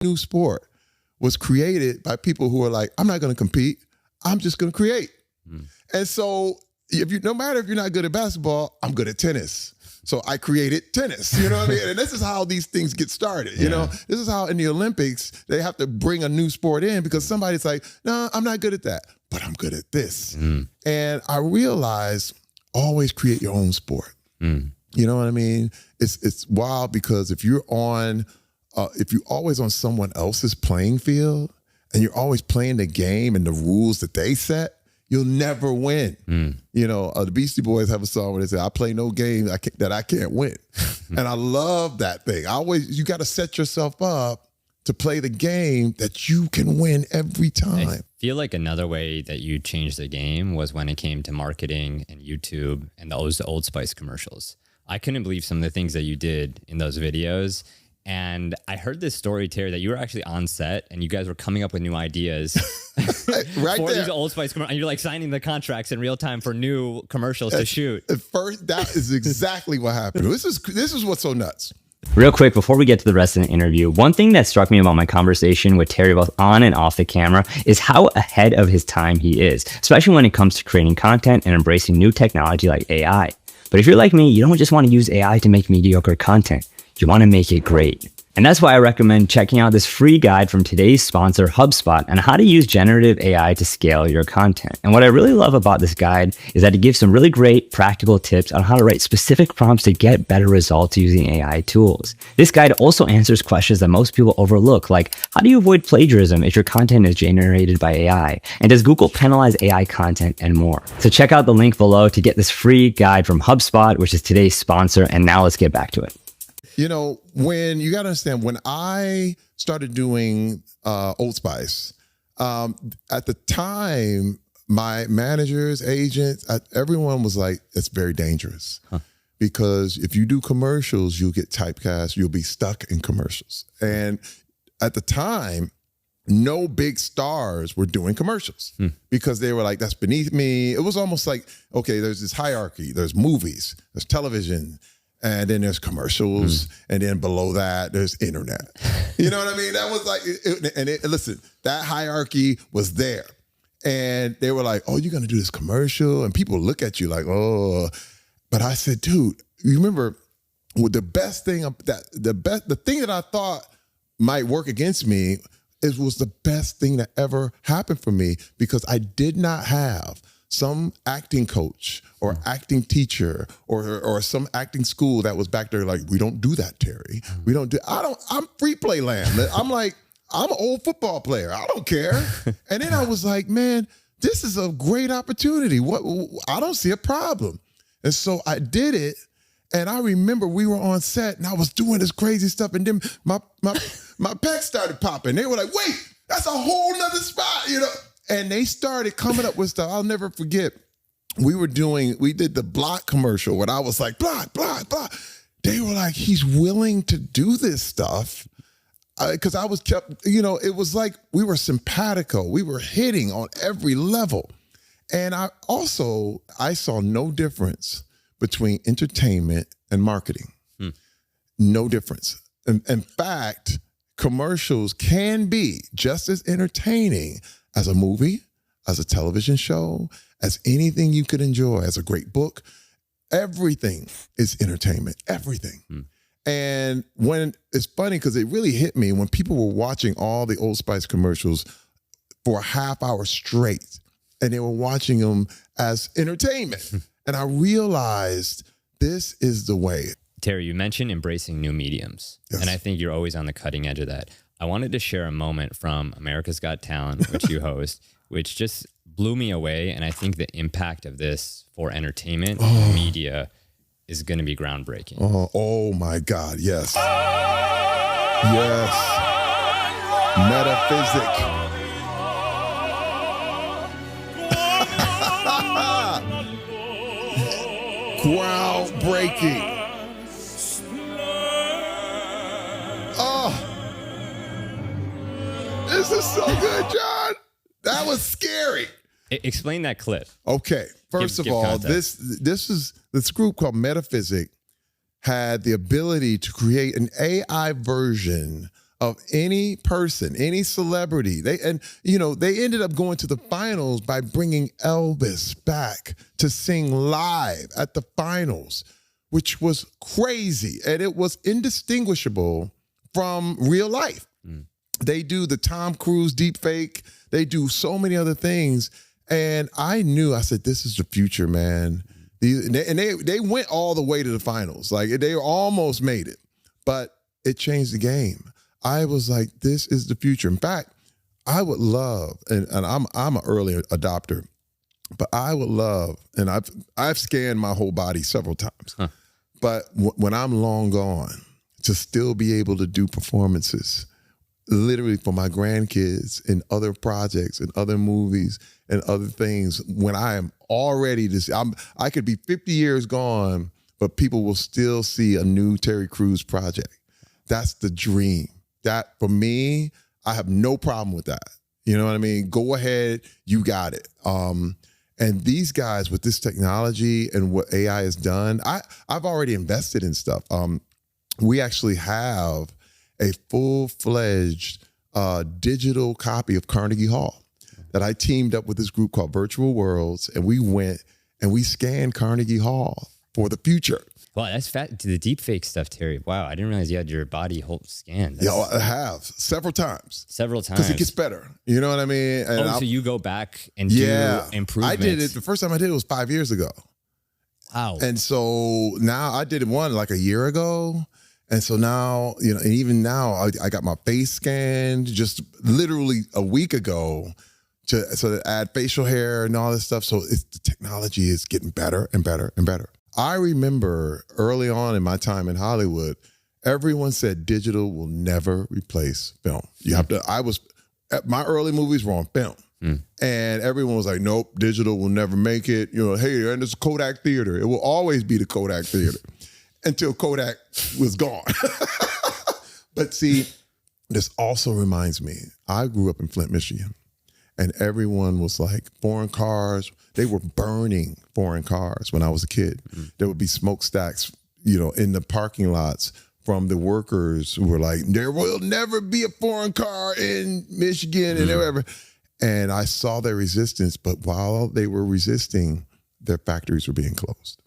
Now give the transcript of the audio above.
new sport was created by people who are like, I'm not going to compete. I'm just going to create. And so no matter if you're not good at basketball, I'm good at tennis. So I created tennis, you know what I mean? And this is how these things get started, you know? This is how in the Olympics, they have to bring a new sport in because somebody's like, no, I'm not good at that, but I'm good at this. And I realized always create your own sport. You know what I mean? It's wild because if you're always on someone else's playing field and you're always playing the game and the rules that they set, you'll never win. You know, the Beastie Boys have a song where they say, I play no game that I can't win. And I love that thing. You got to set yourself up to play the game that you can win every time. I feel like another way that you changed the game was when it came to marketing and YouTube and those Old Spice commercials. I couldn't believe some of the things that you did in those videos. And I heard this story, Terry, that you were actually on set and you guys were coming up with new ideas right for there. these Old Spice commercials. And you're like signing the contracts in real time for new commercials to shoot. At first, that is exactly what happened. This is what's so nuts. Real quick, before we get to the rest of the interview, one thing that struck me about my conversation with Terry, both on and off the camera, is how ahead of his time he is, especially when it comes to creating content and embracing new technology like AI. But if you're like me, you don't just want to use AI to make mediocre content. You want to make it great. And that's why I recommend checking out this free guide from today's sponsor, HubSpot, on how to use generative AI to scale your content. And what I really love about this guide is that it gives some really great practical tips on how to write specific prompts to get better results using AI tools. This guide also answers questions that most people overlook, like how do you avoid plagiarism if your content is generated by AI? And does Google penalize AI content and more? So check out the link below to get this free guide from HubSpot, which is today's sponsor. And now let's get back to it. You know, you got to understand, when I started doing Old Spice, at the time, my managers, agents, everyone was like, it's very dangerous. Because if you do commercials, you'll get typecast, you'll be stuck in commercials. And at the time, no big stars were doing commercials because they were like, that's beneath me. It was almost like, okay, there's this hierarchy. There's movies, there's television, and then there's commercials, and then below that, there's internet. You know what I mean? That was like, listen, that hierarchy was there. And they were like, oh, you're going to do this commercial? And people look at you like, oh. But I said, dude, you remember the thing that I thought might work against me was the best thing that ever happened for me, because I did not have some acting coach or acting teacher or some acting school that was back there like, we don't do that, Terry. I'm free play land. I'm like, I'm an old football player. I don't care. And then I was like, man, this is a great opportunity. I don't see a problem. And so I did it. And I remember we were on set and I was doing this crazy stuff. And then my pecs started popping. They were like, wait, that's a whole nother spot, you know? And they started coming up with stuff. I'll never forget. We did the Block commercial when I was like, Block. They were like, he's willing to do this stuff. Because I was it was like we were simpatico. We were hitting on every level. And I saw no difference between entertainment and marketing. No difference. In fact, commercials can be just as entertaining as a movie, as a television show, as anything you could enjoy, as a great book. Everything is entertainment, everything. And when it's funny, because it really hit me when people were watching all the Old Spice commercials for a half hour straight, and they were watching them as entertainment. And I realized this is the way. Terry, you mentioned embracing new mediums. Yes. And I think you're always on the cutting edge of that. I wanted to share a moment from America's Got Talent, which you host, which just blew me away. And I think the impact of this for entertainment and media is going to be groundbreaking. Oh my God, yes. Yes. Metaphysic. Groundbreaking. This is so good, John. That was scary. Explain that clip. Okay. First of all, this group called Metaphysic had the ability to create an AI version of any person, any celebrity. They ended up going to the finals by bringing Elvis back to sing live at the finals, which was crazy. And it was indistinguishable from real life. They do the Tom Cruise deep fake. They do so many other things. And I said, this is the future, man. They went all the way to the finals. Like, they almost made it, but it changed the game. I was like, this is the future. In fact, I would love, and I'm an early adopter, but I would love, and I've scanned my whole body several times, but when I'm long gone, to still be able to do performances, literally for my grandkids in other projects and other movies and other things, when I am already I could be 50 years gone, but people will still see a new Terry Crews project. That's the dream. That, for me, I have no problem with that. You know what I mean? Go ahead, you got it. And these guys with this technology and what AI has done, I've already invested in stuff. We actually have a full-fledged digital copy of Carnegie Hall that I teamed up with this group called Virtual Worlds, and we went and we scanned Carnegie Hall for the future. Wow, that's fat. The deep fake stuff, Terry. Wow, I didn't realize you had your body whole scanned. Yeah, I have several times. Several times. Because it gets better. You know what I mean? And so you go back and do improvements. I did it. The first time I did it was 5 years ago. Wow. And so now I did one like a year ago. And so now, and even now I got my face scanned just literally a week ago to add facial hair and all this stuff. So the technology is getting better and better and better. I remember early on in my time in Hollywood, everyone said digital will never replace film. My early movies were on film. And everyone was like, nope, digital will never make it. Hey, and it's Kodak Theater. It will always be the Kodak Theater until Kodak was gone. But see, this also reminds me, I grew up in Flint, Michigan, and everyone was like, foreign cars, they were burning foreign cars when I was a kid. There would be smokestacks, in the parking lots from the workers who were like, there will never be a foreign car in Michigan and wherever. And I saw their resistance, but while they were resisting, their factories were being closed.